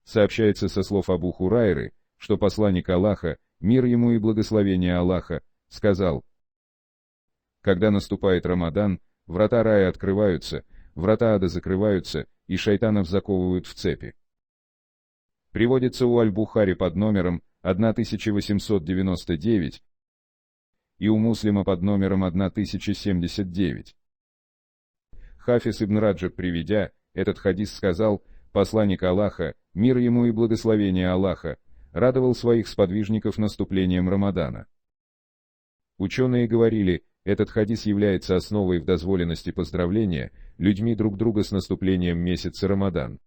Сообщается со слов Абу Хурайры, что посланник Аллаха, мир ему и благословение Аллаха, сказал: когда наступает Рамадан, врата рая открываются, врата ада закрываются, и шайтанов заковывают в цепи. Приводится у Аль-Бухари под номером 1899 и у Муслима под номером 1079. Хафиз ибн Раджаб, приведя этот хадис, сказал: посланник Аллаха, мир ему и благословение Аллаха, радовал своих сподвижников наступлением Рамадана. Ученые говорили, этот хадис является основой в дозволенности поздравления людьми друг друга с наступлением месяца Рамадан.